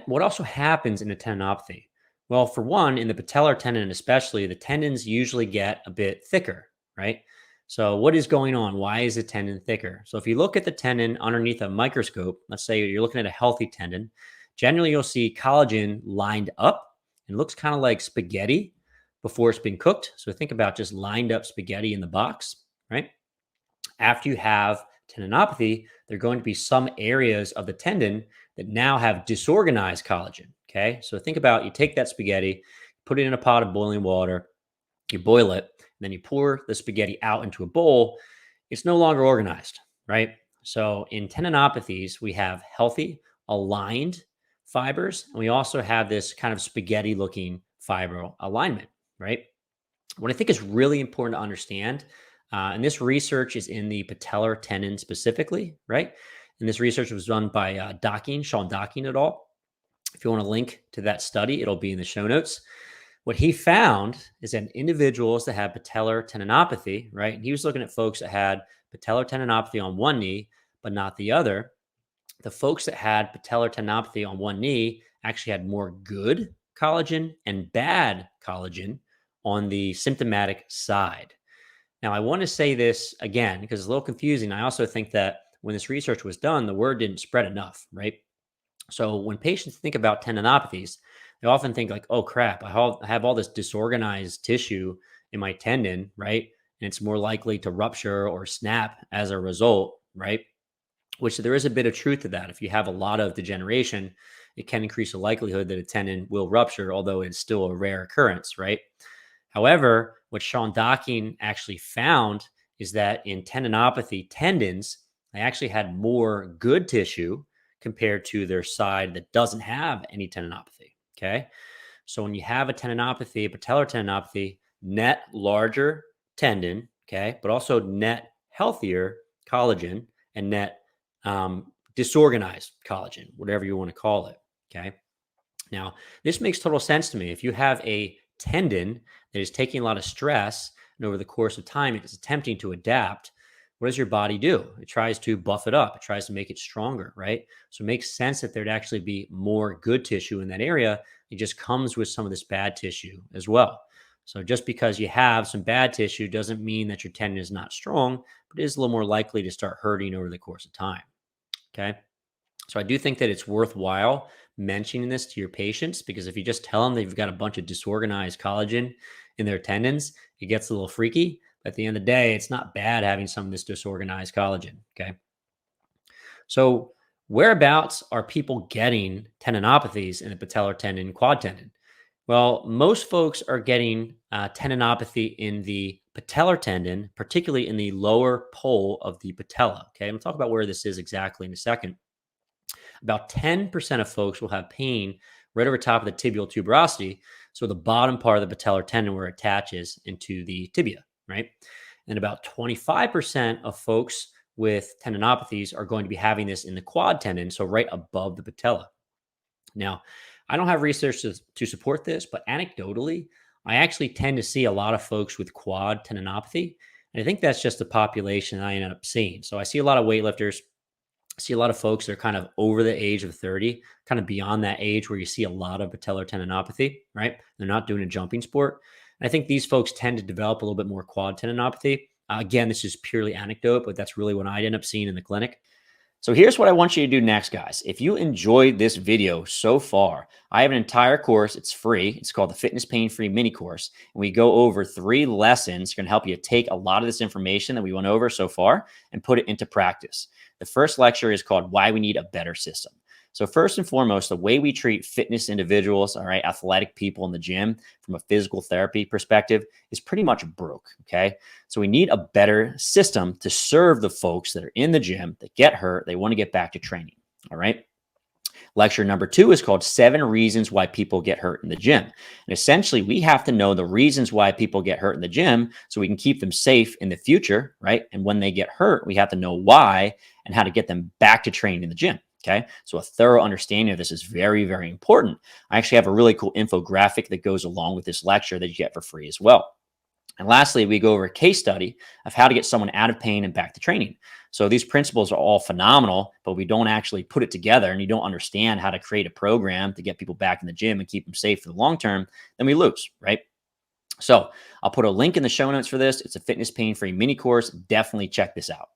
What also happens in a tendinopathy? Well, for one, in the patellar tendon especially, the tendons usually get a bit thicker, right? So what is going on? Why is the tendon thicker? So if you look at the tendon underneath a microscope, let's say you're looking at a healthy tendon, generally you'll see collagen lined up and looks kind of like spaghetti before it's been cooked. So think about just lined up spaghetti in the box, right? After you have tendinopathy, there are going to be some areas of the tendon that now have disorganized collagen. Okay. So think about, you take that spaghetti, put it in a pot of boiling water, you boil it, and then you pour the spaghetti out into a bowl. It's no longer organized, right? So in tendinopathies, we have healthy, aligned fibers, and we also have this kind of spaghetti looking fiber alignment, right? What I think is really important to understand, and this research is in the patellar tendon specifically, right? And this research was done by Sean Docking et al. If you want a link to that study, it'll be in the show notes. What he found is that individuals that had patellar tendinopathy, right? And he was looking at folks that had patellar tendinopathy on one knee, but not the other. The folks that had patellar tendinopathy on one knee actually had more good collagen and bad collagen on the symptomatic side. Now, I want to say this again because it's a little confusing. I also think that when this research was done, the word didn't spread enough, right? So when patients think about tendinopathies, they often think like, oh crap, I have all this disorganized tissue in my tendon, right? And it's more likely to rupture or snap as a result, right? Which there is a bit of truth to that. If you have a lot of degeneration, it can increase the likelihood that a tendon will rupture, although it's still a rare occurrence, right? However, what Sean Docking actually found is that in tendinopathy tendons, they actually had more good tissue compared to their side that doesn't have any tendinopathy. Okay. So when you have a tendinopathy, a patellar tendinopathy, net larger tendon, okay, but also net healthier collagen and net disorganized collagen, whatever you want to call it. Okay. Now, this makes total sense to me. If you have a tendon that is taking a lot of stress and over the course of time, it is attempting to adapt, what does your body do? It tries to buff it up. It tries to make it stronger, right? So it makes sense that there'd actually be more good tissue in that area. It just comes with some of this bad tissue as well. So just because you have some bad tissue doesn't mean that your tendon is not strong, but it is a little more likely to start hurting over the course of time. Okay. So I do think that it's worthwhile mentioning this to your patients, because if you just tell them they've got a bunch of disorganized collagen in their tendons, it gets a little freaky. But at the end of the day, it's not bad having some of this disorganized collagen. Okay. So whereabouts are people getting tendinopathies in the patellar tendon, quad tendon? Well, most folks are getting tendinopathy in the patellar tendon, particularly in the lower pole of the patella. Okay. I'm going to talk about where this is exactly in a second. About 10% of folks will have pain right over top of the tibial tuberosity. So the bottom part of the patellar tendon where it attaches into the tibia, right? And about 25% of folks with tendinopathies are going to be having this in the quad tendon, so right above the patella. Now, I don't have research to support this, but anecdotally, I actually tend to see a lot of folks with quad tendinopathy. And I think that's just the population that I end up seeing. So I see a lot of weightlifters. I see a lot of folks that are kind of over the age of 30, kind of beyond that age where you see a lot of patellar tendinopathy, right? They're not doing a jumping sport. And I think these folks tend to develop a little bit more quad tendinopathy. Again, this is purely anecdote, but that's really what I end up seeing in the clinic. So here's what I want you to do next, guys. If you enjoyed this video so far, I have an entire course. It's free. It's called the Fitness Pain-Free Mini Course. And we go over 3 lessons. Going to help you take a lot of this information that we went over so far and put it into practice. The first lecture is called Why We Need a Better System. So first and foremost, the way we treat fitness individuals, all right, athletic people in the gym from a physical therapy perspective is pretty much broke, okay? So we need a better system to serve the folks that are in the gym that get hurt, they want to get back to training, all right? Lecture number 2 is called 7 Reasons Why People Get Hurt in the Gym. And essentially, we have to know the reasons why people get hurt in the gym so we can keep them safe in the future, right? And when they get hurt, we have to know why and how to get them back to training in the gym. Okay, so a thorough understanding of this is very, very important. I actually have a really cool infographic that goes along with this lecture that you get for free as well. And lastly, we go over a case study of how to get someone out of pain and back to training. So these principles are all phenomenal, but we don't actually put it together and you don't understand how to create a program to get people back in the gym and keep them safe for the long term, then we lose, right? So I'll put a link in the show notes for this. It's a fitness pain-free mini course. Definitely check this out.